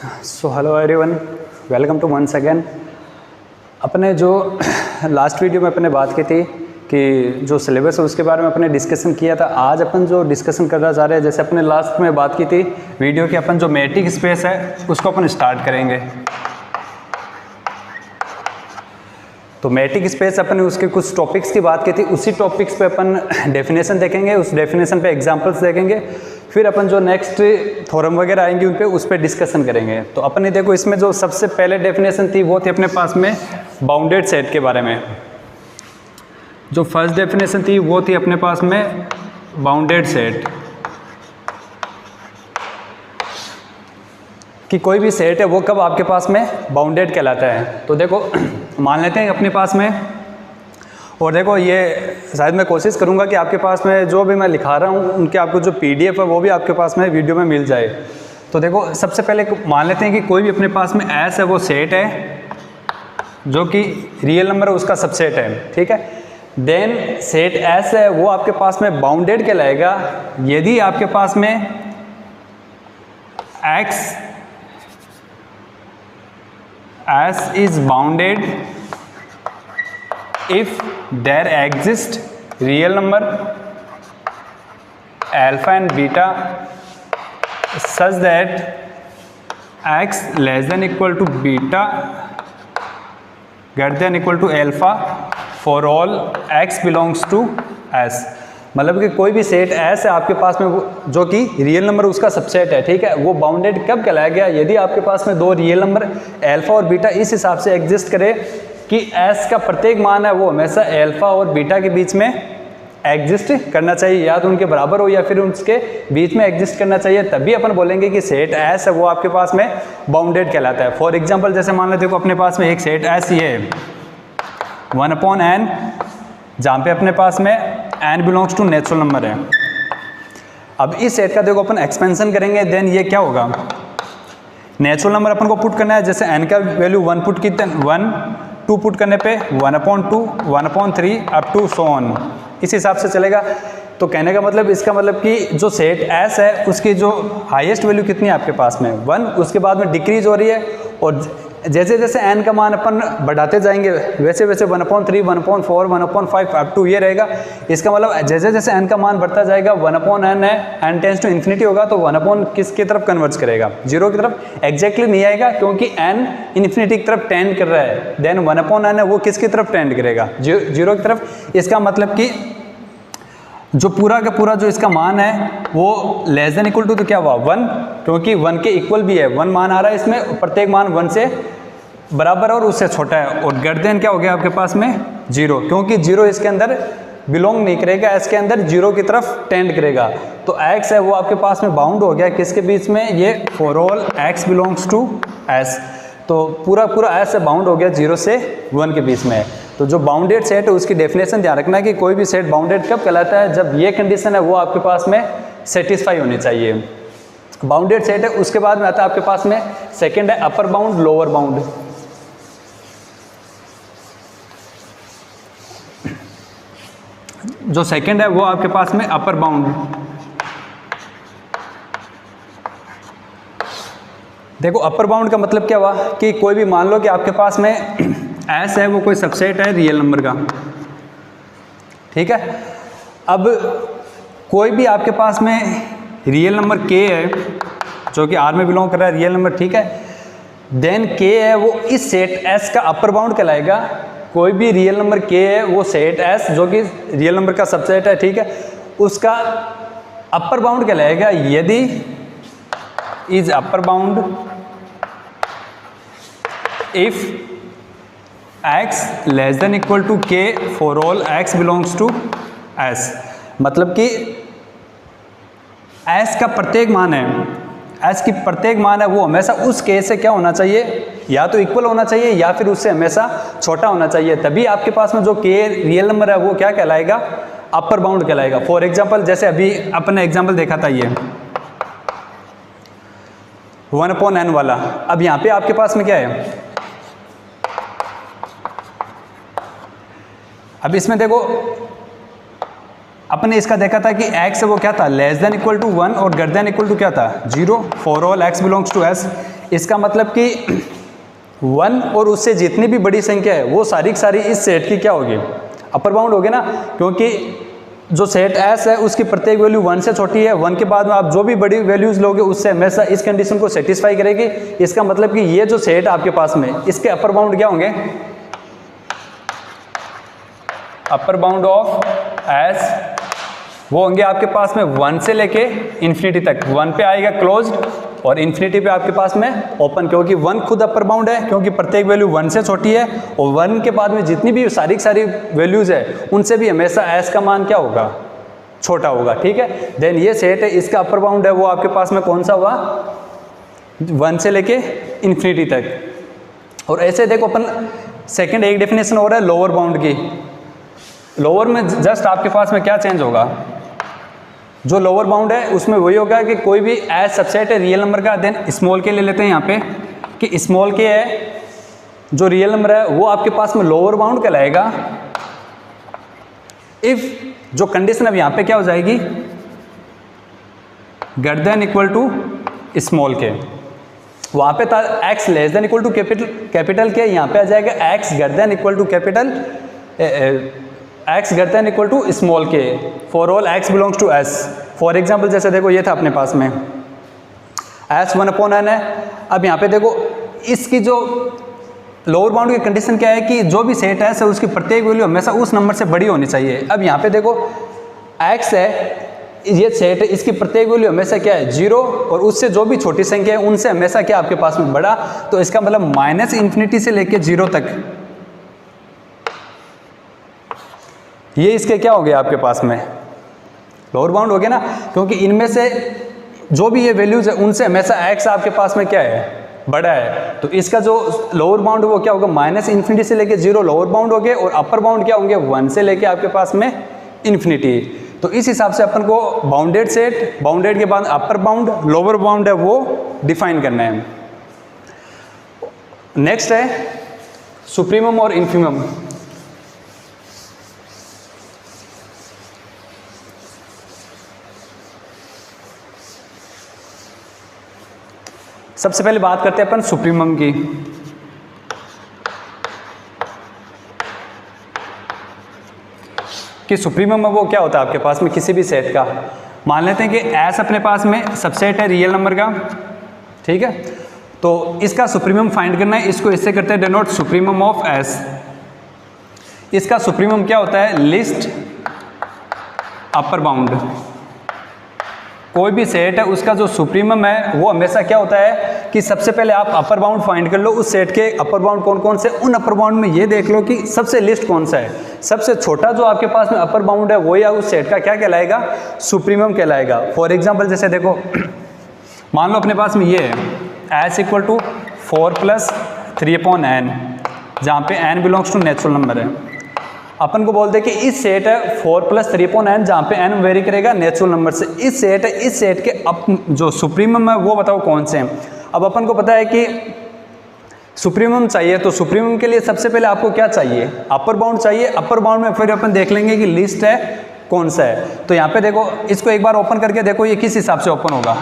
So hello everyone, welcome to once again. अपने जो last video में अपने बात की थी कि जो सिलेबस है उसके बारे में अपने डिस्कशन किया था। आज अपन जो डिस्कशन करना चाह रहे हैं, जैसे अपने लास्ट में बात की थी वीडियो की, अपन जो मैट्रिक स्पेस है उसको अपन स्टार्ट करेंगे। तो मैट्रिक स्पेस अपन ने उसके कुछ टॉपिक्स की बात की थी, उसी टॉपिक्स पे अपन डेफिनेशन देखेंगे, उस डेफिनेशन पे एग्जांपल्स देखेंगे, फिर अपन जो नेक्स्ट थ्योरम वगैरह आएंगे उन पे उस पर डिस्कशन करेंगे। तो अपन ने देखो इसमें जो सबसे पहले डेफिनेशन थी वो थी अपने पास में बाउंडेड सेट के बारे में। जो फर्स्ट डेफिनेशन थी वो थी अपने पास में बाउंडेड सेट, कि कोई भी सेट है वो कब आपके पास में बाउंडेड कहलाता है। तो देखो मान लेते हैं अपने पास में, और देखो ये शायद मैं कोशिश करूंगा कि आपके पास में जो भी मैं लिखा रहा हूँ उनके आपको जो पीडीएफ है वो भी आपके पास में वीडियो में मिल जाए। तो देखो सबसे पहले मान लेते हैं कि कोई भी अपने पास में एस है वो सेट है जो कि रियल नंबर है उसका सबसेट है, ठीक है। देन सेट एस है वो आपके पास में बाउंडेड कहलाएगा यदि आपके पास में x S is bounded if there exist real number alpha and beta such that x less than equal to beta greater than equal to alpha for all x belongs to S। मतलब कि कोई भी set ऐसा है आपके पास में जो कि रियल नंबर उसका सबसेट है, ठीक है। वो बाउंडेड कब कहलाया गया? यदि आपके पास में दो रियल नंबर अल्फा और बीटा इस हिसाब से एग्जिस्ट करे कि एस का प्रत्येक मान है वो हमेशा अल्फा और बीटा के बीच में एग्जिस्ट करना चाहिए, या तो उनके बराबर हो या फिर उसके बीच में एग्जिस्ट करना चाहिए, तभी अपन बोलेंगे कि सेट एस है वो आपके पास में बाउंडेड कहलाता है। फॉर एग्जाम्पल जैसे मान लेते हो अपने पास में एक सेट एस ये है 1/n, जहाँ पे अपने पास में n belongs to natural number है। अब इस सेट का देखो अपन एक्सपेंशन करेंगे, देन ये क्या होगा, नेचुरल नंबर अपन को पुट करना है। जैसे n का वैल्यू 1 पुट की 1, 2 पुट करने पे 1/2, 1/3 अप टू सो ऑन, इस हिसाब से चलेगा। तो कहने का मतलब इसका मतलब कि जो सेट S है उसकी जो हाईएस्ट वैल्यू कितनी है आपके पास में 1, उसके बाद में डिक्रीज हो रही है, और जैसे जैसे n का मान अपन बढ़ाते जाएंगे वैसे वैसे 1/3, 1/4, 1/5 अप टू ये रहेगा। इसका मतलब जैसे जैसे n का मान बढ़ता जाएगा 1/n है, n टेंस टू इन्फिनिटी होगा तो 1 किसकी तरफ कन्वर्ज करेगा? 0 की तरफ। एग्जैक्टली नहीं आएगा क्योंकि n इन्फिनिटी की तरफ टेंड कर रहा है, देन 1/n है वो किसकी तरफ टेंड करेगा? 0 की तरफ। इसका मतलब कि जो पूरा का पूरा जो इसका मान है वो लेस देन इक्वल टू तो क्या हुआ 1, क्योंकि 1 के इक्वल भी है, 1 मान आ रहा है इसमें, प्रत्येक मान 1 से बराबर और उससे छोटा है। और ग्रेटर देन क्या हो गया आपके पास में 0, क्योंकि 0 इसके अंदर बिलोंग नहीं करेगा, इसके अंदर 0 की तरफ टेंड करेगा। तो x है वो आपके पास में बाउंड हो गया किसके बीच में? ये for all x belongs to S। तो पूरा पूरा S है बाउंड हो गया 0 से 1 के बीच में। तो जो बाउंडेड सेट है उसकी डेफिनेशन ध्यान रखना है कि कोई भी सेट बाउंडेड कब कहलाता है? जब ये कंडीशन है वो आपके पास में सेटिस्फाई होनी चाहिए। बाउंडेड सेट है। उसके बाद में आता है आपके पास में सेकंड है अपर बाउंड, लोअर बाउंड। जो सेकंड है वो आपके पास में अपर बाउंड। देखो अपर बाउंड का मतलब क्या हुआ कि कोई भी मान लो कि आपके पास में एस है वो कोई सबसेट है रियल नंबर का, ठीक है। अब कोई भी आपके पास में रियल नंबर k है जो कि R में बिलोंग कर रहा है, रियल नंबर, ठीक है। देन k है वो इस सेट S का अपर बाउंड कहलाएगा। कोई भी रियल नंबर k है वो सेट S जो कि रियल नंबर का सबसेट है, ठीक है, उसका अपर बाउंड कहलाएगा यदि is upper bound if x less than equal to k for all x belongs to S। मतलब कि S का प्रत्येक मान है, S की प्रत्येक मान है वो हमेशा उस k से क्या होना चाहिए? या तो इक्वल होना चाहिए या फिर उससे हमेशा छोटा होना चाहिए, तभी आपके पास में जो k रियल नंबर है वो क्या कहलाएगा? अपर बाउंड कहलाएगा। फॉर एग्जांपल जैसे अभी अपन ने एग्जांपल देखा था ये 1/n वाला। अब यहाँ पे आपके पास में क्या है? अब इसमें देखो अपने इसका देखा था कि x है वो क्या था? लेस देन इक्वल टू 1 और ग्रेटर देन इक्वल टू क्या था? 0 for all x belongs to S। इसका मतलब कि 1 और उससे जितनी भी बड़ी संख्या है वो सारी की सारी इस सेट की क्या होगी, अपर बाउंड होगी ना, क्योंकि जो सेट एस है उसकी प्रत्येक वैल्यू 1 से छोटी है, 1 के बाद में आप जो भी बड़ी वैल्यूज लोगे उससे हमेशा इस कंडीशन को सेटिस्फाई करेगी। इसका मतलब कि ये जो सेट आपके पास में इसके अपर बाउंड क्या होंगे, अपर बाउंड ऑफ एस वो होंगे आपके पास में 1 से लेके इन्फिनिटी तक। 1 पे आएगा क्लोज्ड और इन्फिनिटी पे आपके पास में ओपन, क्योंकि 1 खुद अपर बाउंड है क्योंकि प्रत्येक वैल्यू 1 से छोटी है, और 1 के बाद में जितनी भी सारी वैल्यूज है उनसे भी हमेशा एस का मान क्या होगा, छोटा होगा। ठीक है, देन ये सेट है, इसका अपर बाउंड है वो आपके पास में कौन सा हुआ, 1 से लेके इन्फिनिटी तक। और ऐसे देखो अपन सेकेंड एक डेफिनेशन हो रहा है लोअर बाउंड की। लोअर में जस्ट आपके पास में क्या चेंज होगा, जो लोअर बाउंड है उसमें वही होगा कि कोई भी एज सबसेट है रियल नंबर का, देन स्मॉल के ले लेते हैं यहाँ पे कि स्मॉल के है जो रियल नंबर है वो आपके पास में लोअर बाउंड कहलाएगा इफ जो कंडीशन अब यहाँ पे क्या हो जाएगी, greater than equal to small K. वहाँ पे था X less than equal to capital K, यहाँ पे आ जाएगा X greater than equal to capital X greater than equal to small K for all X belongs to S. For example जैसे देखो ये था अपने पास में एस 1/n है। अब यहाँ पे देखो इसकी जो लोअर बाउंड की कंडीशन क्या है कि जो भी सेट एस है उसकी प्रत्येक वैल्यू हमेशा उस नंबर से बड़ी होनी चाहिए। अब यहाँ पे देखो एक्स है, ये सेट है, इसकी प्रत्येक वैल्यू हमेशा क्या है 0, और उससे जो भी छोटी संख्या है उनसे हमेशा क्या आपके पास में बड़ा, तो इसका मतलब -∞ से लेके 0 तक ये इसके क्या हो गया आपके पास में लोअर बाउंड हो गया ना, क्योंकि इनमें से जो भी ये वैल्यूज है उनसे हमेशा एक्स आपके पास में क्या है, बड़ा है। तो इसका जो लोअर बाउंड वो क्या होगा, -∞ से लेके 0 लोअर बाउंड हो गए, और अपर बाउंड क्या होंगे 1 से लेके आपके पास में इन्फिनिटी। तो इस हिसाब से अपन को बाउंडेड सेट, बाउंडेड के बाद अपर बाउंड लोअर बाउंड है वो डिफाइन करना है। नेक्स्ट है सुप्रीमम और इन्फीमम। सबसे पहले बात करते हैं अपन सुप्रीमम की। कि सुप्रीमम में वो क्या होता है आपके पास में किसी भी सेट का, मान लेते हैं कि एस अपने पास में सबसेट है रियल नंबर का, ठीक है। तो इसका सुप्रीमम फाइंड करना है, इसको इससे करते हैं डिनोट सुप्रीमम ऑफ एस। इसका सुप्रीमम क्या होता है, लिस्ट अपर बाउंड। कोई भी सेट है उसका जो सुप्रीमम है वो हमेशा क्या होता है कि सबसे पहले आप अपर बाउंड फाइंड कर लो, उस सेट के अपर बाउंड कौन कौन से, उन अपर बाउंड में ये देख लो कि सबसे लिस्ट कौन सा है, सबसे छोटा जो आपके पास में अपर बाउंड है वो या उस सेट का क्या कहलाएगा, सुप्रीमम कहलाएगा। फॉर एग्जांपल जैसे देखो मान लो अपने पास में ये है एस इक्वल टू 4 + 3/n, जहाँ पे n belongs to natural number है। अपन को बोलते हैं कि इस सेट है 4 + 3/n, जहाँ पे n वेरी करेगा नेचुरल नंबर से। इस सेट है, इस सेट के जो सुप्रीमम है वो बताओ कौन से हैं। अब अपन को पता है कि सुप्रीमम चाहिए, तो सुप्रीमम के लिए सबसे पहले आपको क्या चाहिए, अपर बाउंड चाहिए। अपर बाउंड में फिर अपन देख लेंगे कि लिस्ट है कौन सा है। तो यहाँ पे देखो इसको एक बार ओपन करके देखो ये किस हिसाब से ओपन होगा।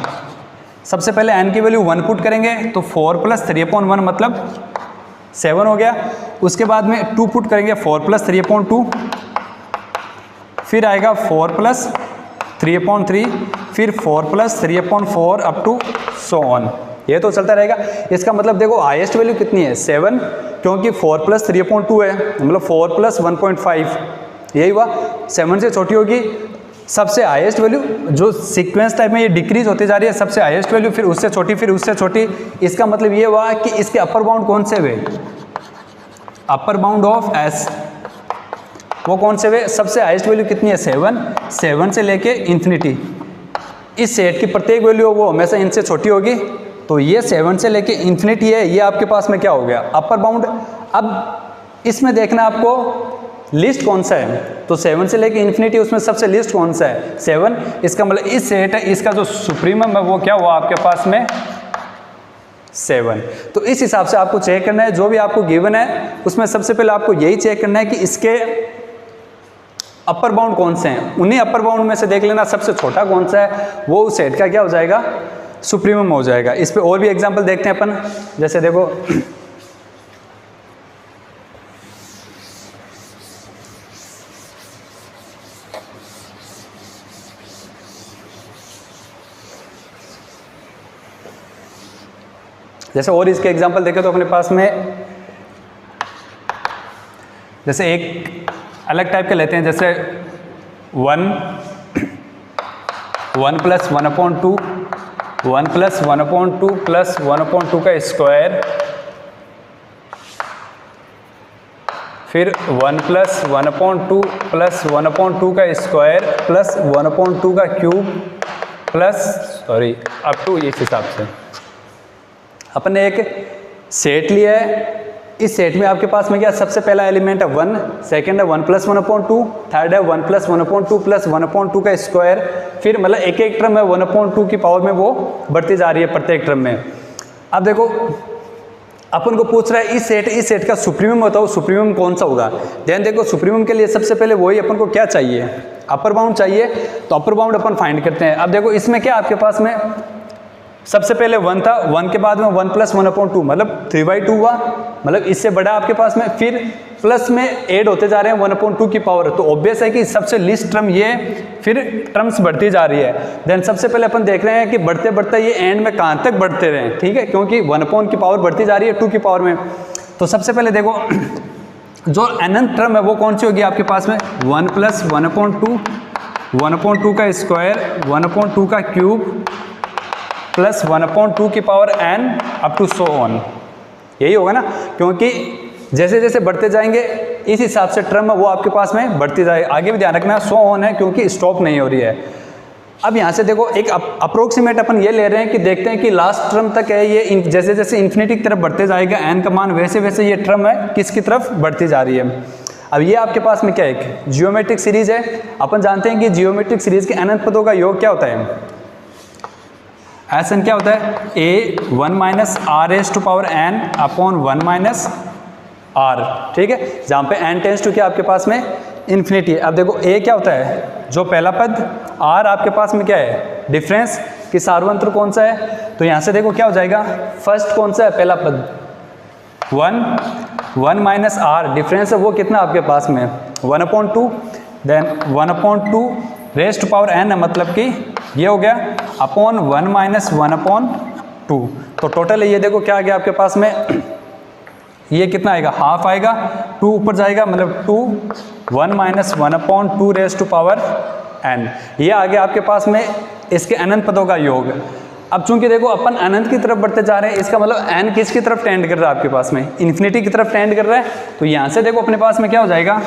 सबसे पहले n की वैल्यू 1 पुट करेंगे, तो 4 + 3/1 मतलब 7 हो गया। उसके बाद में 2 पुट करेंगे, 4 + 3/2, फिर आएगा 4 + 3/3, फिर 4 + 3/4 अप टू सो ऑन। ये तो चलता रहेगा। इसका मतलब देखो हाईएस्ट वैल्यू कितनी है 7, क्योंकि 4 + 3/2 है, मतलब 4 + 1.5 यही हुआ, 7 से छोटी होगी। सबसे हाईएस्ट वैल्यू जो सीक्वेंस टाइप में ये डिक्रीज होती जा रही है, सबसे हाईएस्ट वैल्यू फिर उससे छोटी, फिर उससे छोटी। इसका मतलब ये हुआ कि इसके अपर बाउंड कौन से हुए, अपर बाउंड ऑफ एस वो कौन से हुए, सबसे हाईएस्ट वैल्यू कितनी है 7 से लेके इन्फिनिटी। इस सेट की प्रत्येक वैल्यू वो हमेशा इनसे छोटी होगी। तो ये 7 से लेके इन्फिनिटी है, ये आपके पास में क्या हो गया, अपर बाउंड। अब इसमें देखना आपको लिस्ट कौन सा है, तो 7 से लेके इन्फिनिटी उसमें सबसे लिस्ट कौन सा है 7। इसका मतलब इस सेट है, इसका जो सुप्रीमम है वो क्या हुआ आपके पास में 7। तो इस हिसाब से आपको चेक करना है, जो भी आपको गिवन है उसमें सबसे पहले आपको यही चेक करना है कि इसके अपर बाउंड कौन से हैं। उन्हीं अपर बाउंड में से देख लेना सबसे छोटा कौन सा है, वो उस सेट का क्या हो जाएगा सुप्रीमम हो जाएगा। इस पे और भी एग्जांपल देखते हैं अपन, जैसे देखो जैसे और इसके एग्जांपल देखें तो अपने पास में जैसे एक अलग टाइप के लेते हैं, जैसे 1 प्लस 1/2 1 प्लस 1/2 प्लस 1/2 का स्क्वायर, फिर 1 प्लस 1/2 प्लस 1/2 का स्क्वायर प्लस 1/2 का क्यूब प्लस अप टू इस हिसाब से अपन ने एक सेट लिया है। इस सेट में आपके पास में क्या, सबसे पहला एलिमेंट है 1, सेकंड है 1 प्लस 1/2, थर्ड है 1 प्लस 1/2 प्लस 1/2 का स्क्वायर, फिर मतलब एक एक टर्म है 1/2 की पावर में वो बढ़ती जा रही है प्रत्येक टर्म में। अब देखो अपन को पूछ रहा है इस सेट का सुप्रीमम बताओ, सुप्रीमम कौन सा होगा। ध्यान देखो सुप्रीमम के लिए सबसे पहले वही अपन को क्या चाहिए, अपर बाउंड चाहिए, तो अपर बाउंड अपन फाइंड करते हैं। अब देखो इसमें क्या आपके पास में सबसे पहले 1 था, 1 के बाद में 1 प्लस 1/2 मतलब 3/2 हुआ, मतलब इससे बड़ा आपके पास में, फिर प्लस में ऐड होते जा रहे हैं 1/2 की पावर, तो ऑब्वियस है कि सबसे लिस्ट टर्म ये, फिर टर्म्स बढ़ती जा रही है। देन सबसे पहले अपन देख रहे हैं कि बढ़ते बढ़ते ये एंड में कहाँ तक बढ़ते रहे, ठीक है, क्योंकि 1 की पावर बढ़ती जा रही है 2 की पावर में। तो सबसे पहले देखो जो अनंत टर्म है वो कौन सी होगी आपके पास में, 1 प्लस 1/2 1/2 का स्क्वायर 1/2 का क्यूब प्लस 1/2 की power n up to so on, यही होगा ना, क्योंकि जैसे जैसे बढ़ते जाएंगे इस हिसाब से टर्म वो आपके पास में बढ़ती जाए। आगे भी ध्यान रखना सो ऑन है क्योंकि स्टॉप नहीं हो रही है। अब यहाँ से देखो एक अप्रोक्सीमेट अपन ये ले रहे हैं कि देखते हैं कि लास्ट टर्म तक है ये, जैसे जैसे इन्फिनिटी की तरफ बढ़ते जाएगा n का मान, वैसे वैसे ये टर्म है किसकी तरफ बढ़ती जा रही है। अब ये आपके पास में क्या है, एक जियोमेट्रिक सीरीज है। अपन जानते हैं कि जियोमेट्रिक सीरीज के अनंत पदों का योग क्या होता है, एस एन क्या होता है, a1 minus R raise to power n upon 1 minus R, ठीक है, जहाँ पे n टेंस टू क्या आपके पास में इन्फिनिटी है। अब देखो a क्या होता है, जो पहला पद, r आपके पास में क्या है, डिफरेंस कि सार्वंत्र कौन सा है, तो यहाँ से देखो क्या हो जाएगा, फर्स्ट कौन सा है, पहला पद 1 माइनस आर, डिफरेंस है वो कितना आपके पास में 1/2, then 1/2 raise to power n है, मतलब कि ये हो गया अपॉन 1 माइनस 1/2। तो टोटल ये देखो क्या आ गया आपके पास में, ये कितना आएगा, हाफ आएगा, 2 ऊपर जाएगा, मतलब 2 1 minus 1/2 raise to power n, ये आ गया आपके पास में इसके अनंत पदों का योग। अब चूंकि देखो अपन अनंत की तरफ बढ़ते जा रहे हैं, इसका मतलब n किसकी तरफ टेंड कर रहा है आपके पास में, इन्फिनिटी की तरफ टेंड कर रहा है। तो यहाँ से देखो अपने पास में क्या हो जाएगा,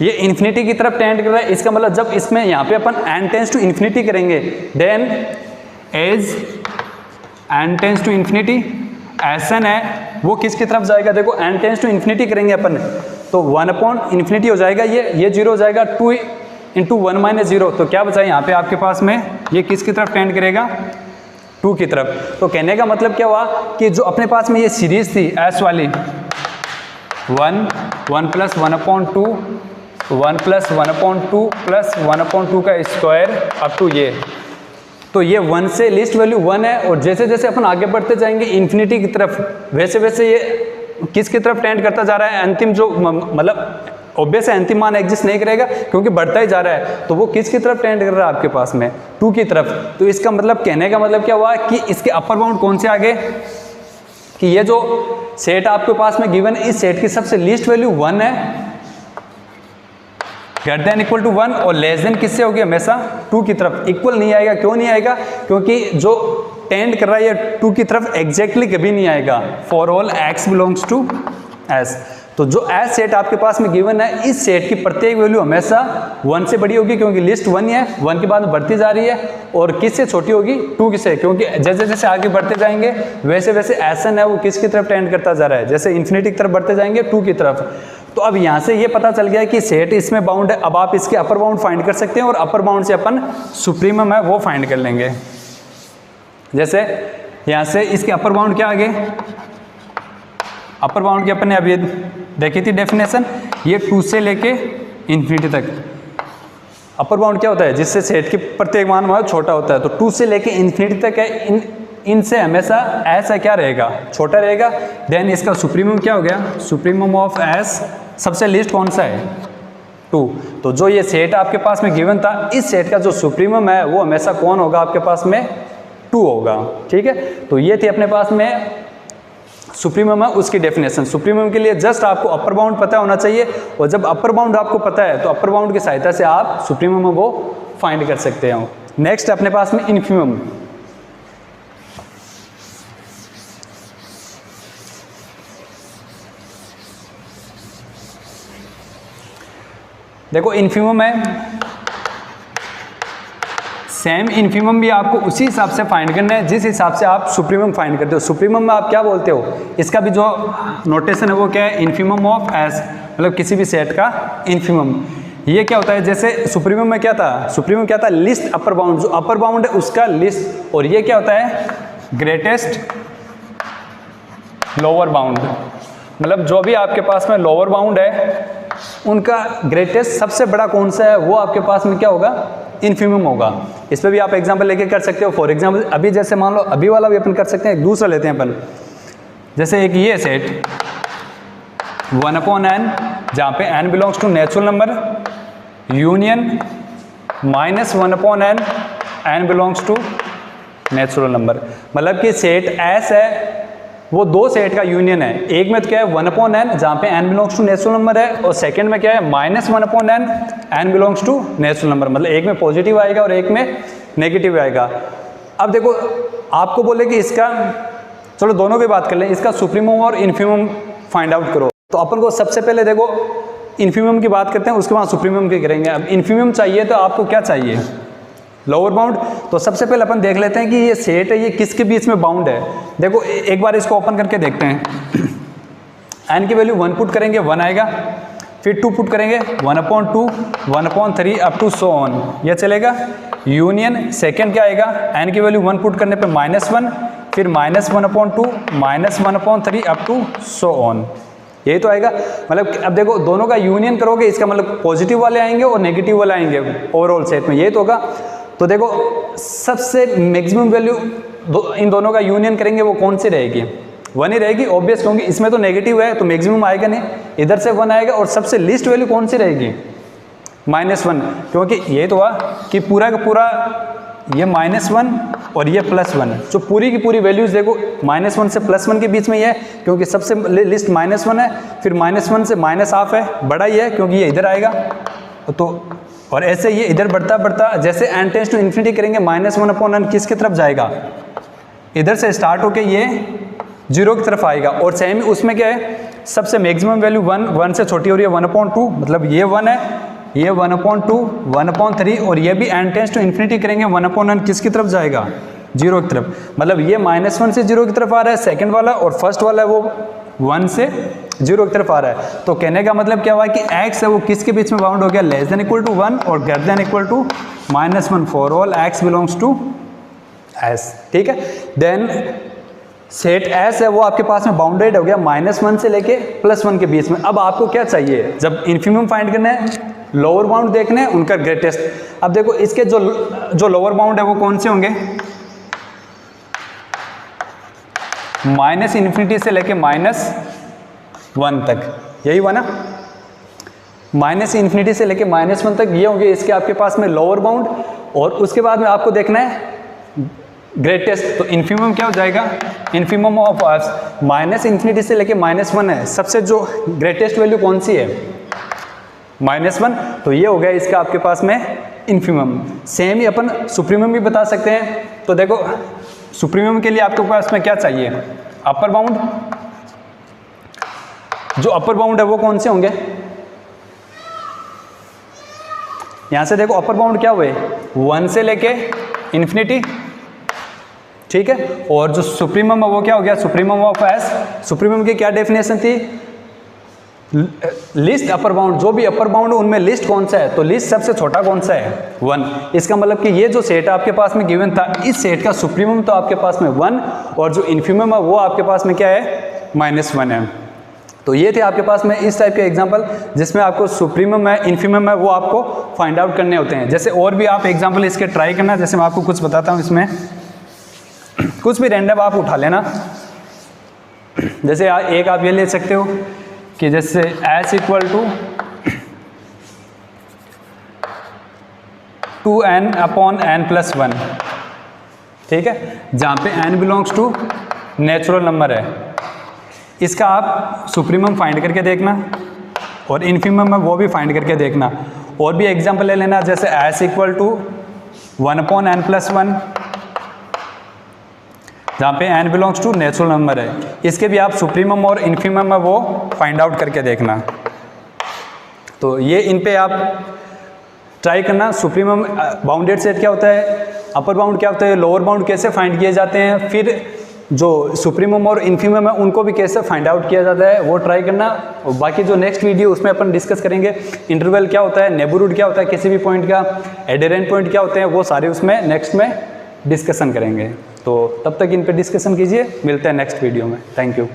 ये इन्फिनिटी की तरफ टेंड कर रहा है, इसका मतलब जब इसमें यहाँ पे अपन n टेंस टू इन्फिनिटी करेंगे, then as n tends to infinity Sn है वो किसकी तरफ जाएगा, देखो n टेंस टू इन्फिनिटी करेंगे अपन, तो 1/∞ हो जाएगा, ये 0 हो जाएगा, 2 इंटू 1 माइनस 0, तो क्या बचा यहाँ पे आपके पास में, ये किसकी तरफ टेंड करेगा, 2 की तरफ। तो कहने का मतलब क्या हुआ कि जो अपने पास में ये सीरीज थी S वाली 1 प्लस 1/2 1 प्लस 1/2 प्लस 1/2 का स्क्वायर अप टू ये, तो ये 1 से लिस्ट वैल्यू 1 है, और जैसे जैसे अपन आगे बढ़ते जाएंगे इन्फिनिटी की तरफ, वैसे वैसे ये किसकी तरफ टेंड करता जा रहा है, अंतिम जो मतलब ऑब्वियस है अंतिम मान एग्जिस्ट नहीं करेगा क्योंकि बढ़ता ही जा रहा है, तो वो किसकी तरफ टेंड कर रहा है आपके पास में, 2 की तरफ। तो इसका मतलब कहने का मतलब क्या हुआ कि इसके अपर बाउंड कौन से आगे, कि ये जो सेट आपके पास में गिवन है, इस सेट की सबसे लीस्ट वैल्यू 1 है, ग्रेटर देन इक्वल टू 1, और लेस देन किससे होगी, हमेशा 2 की तरफ। इक्वल नहीं आएगा, क्यों नहीं आएगा, क्योंकि जो टेंड कर रहा है ये 2 की तरफ एग्जैक्टली कभी नहीं आएगा, for all x belongs to S। तो जो S सेट आपके पास में गिवन है, इस सेट की प्रत्येक वैल्यू हमेशा 1 से बड़ी होगी, क्योंकि लिस्ट 1 ही है, 1 के बाद में बढ़ती जा रही है, और किससे छोटी होगी, 2 से, क्योंकि जैसे जैसे आगे बढ़ते जाएंगे वैसे वैसे Sn है वो किसकी तरफ टेंड करता जा रहा है, जैसे इन्फिनिटी की तरफ बढ़ते जाएंगे 2 की तरफ। तो अब यहाँ से ये पता चल गया कि सेट इसमें बाउंड है। अब आप इसके अपर बाउंड फाइंड कर सकते हैं, और अपर बाउंड से अपन सुप्रीमम है वो फाइंड कर लेंगे। जैसे यहाँ से इसके अपर बाउंड क्या आ गए, अपर बाउंड की अपन ने अभी देखी थी डेफिनेशन, ये 2 से लेके इन्फिनिटी तक, अपर बाउंड क्या होता है, जिससे सेट की प्रत्येक मान वह छोटा होता है। तो 2 से लेके इन्फिनिटी तक है, इनसे हमेशा ऐसा क्या रहेगा, छोटा रहेगा। देन इसका सुप्रीमम क्या हो गया, सुप्रीमम ऑफ एस सबसे लिस्ट कौन सा है, 2। तो जो ये सेट आपके पास में गिवन था, इस सेट का जो सुप्रीमम है वो हमेशा कौन होगा आपके पास में, 2 होगा। ठीक है, तो ये थी अपने पास में सुप्रीमम है उसकी डेफिनेशन। सुप्रीमम के लिए जस्ट आपको अपर बाउंड पता होना चाहिए, और जब अपर बाउंड आपको पता है तो अपर बाउंड की सहायता से आप सुप्रीमम को फाइंड कर सकते हो। नेक्स्ट अपने पास में इन्फीमम। देखो इन्फीमम है, सेम इन्फीमम भी आपको उसी हिसाब से फाइंड करना है जिस हिसाब से आप सुप्रीमम फाइंड करते हो। सुप्रीमम में आप क्या बोलते हो, इसका भी जो नोटेशन है वो क्या है, इन्फीमम ऑफ एस, मतलब किसी भी सेट का इन्फीमम। ये क्या होता है, जैसे सुप्रीमम में क्या था, सुप्रीमम क्या था, लिस्ट अपर बाउंड, जो अपर बाउंड है उसका लिस्ट। और ये क्या होता है, ग्रेटेस्ट लोअर बाउंड, मतलब जो भी आपके पास में लोअर बाउंड है उनका ग्रेटेस्ट सबसे बड़ा कौन सा है, वो आपके पास में क्या होगा, इन्फीमम होगा। इस पर भी आप एग्जांपल लेके कर सकते हो। फॉर एग्जांपल अभी जैसे मान लो, अभी वाला भी अपन कर सकते हैं, एक दूसरा लेते हैं अपन। जैसे एक ये सेट 1/n, जहाँ पे n belongs to natural number, union -1/n, n belongs to natural number. मतलब कि सेट S है, वो 2 सेट का यूनियन है। एक में तो क्या है 1/n, जहाँ पे n belongs to natural number है, और सेकंड में क्या है -1/n, n belongs to natural number. मतलब एक में पॉजिटिव आएगा और एक में नेगेटिव आएगा। अब देखो आपको बोले कि इसका, चलो दोनों की बात कर लें, इसका सुप्रीमम और इन्फीमम फाइंड आउट करो। तो अपन को सबसे पहले देखो इन्फीमम की बात करते हैं, उसके बाद सुप्रीमम की करेंगे। अब इन्फीमम चाहिए तो आपको क्या चाहिए, लोअर बाउंड। तो सबसे पहले अपन देख लेते हैं कि ये सेट है, ये किसके बीच में बाउंड है। देखो एक बार इसको ओपन करके देखते हैं। n की वैल्यू 1 पुट करेंगे 1 आएगा, फिर 2 पुट करेंगे 1/2, 1/3 अप टू सो ऑन, ये चलेगा। यूनियन सेकेंड क्या आएगा, n की वैल्यू 1 पुट करने पे -1, फिर -1/2, -1/3 अप टू सो ऑन, यही तो आएगा। मतलब अब देखो दोनों का यूनियन करोगे, इसका मतलब पॉजिटिव वाले आएंगे और नेगेटिव वाले आएंगे ओवरऑल सेट में, यही तो होगा। तो देखो सबसे मैक्सिमम वैल्यू इन दोनों का यूनियन करेंगे वो कौन सी रहेगी, 1 ही रहेगी ऑब्वियस, क्योंकि इसमें तो नेगेटिव है तो मैक्सिमम आएगा नहीं, इधर से 1 आएगा। और सबसे लीस्ट वैल्यू कौन सी रहेगी, -1, क्योंकि ये तो हुआ कि पूरा का पूरा ये -1 और ये +1, जो पूरी की पूरी वैल्यूज देखो -1 से +1 के बीच में ये है, क्योंकि सबसे लिस्ट -1 है, फिर -1 से -1/2 है, बड़ा ही है क्योंकि ये इधर आएगा। तो और ऐसे ये इधर बढ़ता बढ़ता जैसे n टेंड्स टू इन्फिनिटी करेंगे -1/n किसकी तरफ जाएगा, इधर से स्टार्ट होके ये 0 की तरफ आएगा। और सेम उसमें क्या है, सबसे मैक्सिमम वैल्यू 1 से छोटी हो रही है 1/2, मतलब ये 1 है, ये 1/2, 1/3, और ये भी n टेंड्स टू इन्फिनिटी करेंगे 1/n किसकी तरफ जाएगा, 0 की तरफ। मतलब ये -1 से 0 की तरफ आ रहा है सेकंड वाला, और फर्स्ट वाला है वो 1 से 0 की तरफ आ रहा है। तो कहने का मतलब क्या हुआ कि x है वो किसके बीच में बाउंड हो गया, <= 1 और <= -1 for all x belongs to S। ठीक है, देन सेट S है वो आपके पास में बाउंडेड हो गया -1 से लेके +1 के बीच में। अब आपको क्या चाहिए, जब इन्फीमम फाइंड करना है, लोअर बाउंड देखना है, उनका ग्रेटेस्ट। अब देखो इसके जो लोअर बाउंड है वो कौन से होंगे, -∞ से लेके -1 तक, यही हुआ ना, -∞ से लेके -1 तक ये होंगे इसके आपके पास में लोअर बाउंड। और उसके बाद में आपको देखना है ग्रेटेस्ट। तो इन्फीमम क्या हो जाएगा, इन्फीमम ऑफ -∞ से लेके -1 है, सबसे जो ग्रेटेस्ट वैल्यू कौन सी है, -1। तो ये हो गया इसका आपके पास में इन्फीमम। सेम ही अपन सुप्रीमम भी बता सकते हैं। तो देखो सुप्रीमम के लिए आपके पास में क्या चाहिए, अपर बाउंड। जो अपर बाउंड है वो कौन से होंगे, यहां से देखो अपर बाउंड क्या हुए, 1 से लेके इन्फिनिटी, ठीक है। और जो सुप्रीमम है वो क्या हो गया, सुप्रीमम ऑफ S। सुप्रीमम की क्या डेफिनेशन थी, लिस्ट अपर बाउंड, जो भी अपर बाउंड है उनमें लिस्ट कौन सा है, तो लिस्ट सबसे छोटा कौन सा है, 1। इसका मतलब कि ये जो सेट आपके पास में गिवन था, इस सेट का सुप्रीमम तो आपके पास में 1, और जो इन्फीमम है वो आपके पास में क्या है, -1 है। तो ये थे आपके पास में इस टाइप के एग्जांपल जिसमें आपको सुप्रीमम है, इन्फीमम है, वो आपको फाइंड आउट करने होते हैं। जैसे और भी आप एग्जांपल इसके ट्राई करना, जैसे मैं आपको कुछ बताता हूँ, इसमें कुछ भी रैंडम आप उठा लेना। जैसे एक आप ये ले सकते हो कि जैसे s इक्वल टू 2n/n+1, ठीक है, जहाँ पे n belongs to natural number है। इसका आप सुप्रीमम फाइंड करके देखना और इन्फीमम है वो भी फाइंड करके देखना। और भी एग्जांपल ले लेना, जैसे s इक्वल टू 1/n+1, जहाँ पे n belongs to natural number है। इसके भी आप सुप्रीमम और इन्फीमम है वो फाइंड आउट करके देखना। तो ये इन पे आप ट्राई करना। सुप्रीमम बाउंडेड सेट क्या होता है, अपर बाउंड क्या होता है, लोअर बाउंड कैसे फाइंड किए जाते हैं, फिर जो सुप्रीमम और इन्फीमम है उनको भी कैसे फाइंड आउट किया जाता है, वो ट्राई करना। और बाकी जो नेक्स्ट वीडियो उसमें अपन डिस्कस करेंगे इंटरवल क्या होता है, नेबरहुड क्या होता है किसी भी पॉइंट का, एडेरेंट पॉइंट क्या होते हैं, वो सारे उसमें नेक्स्ट में डिस्कशन करेंगे। तो तब तक इन पे डिस्कशन कीजिए, मिलते हैं नेक्स्ट वीडियो में। Thank you.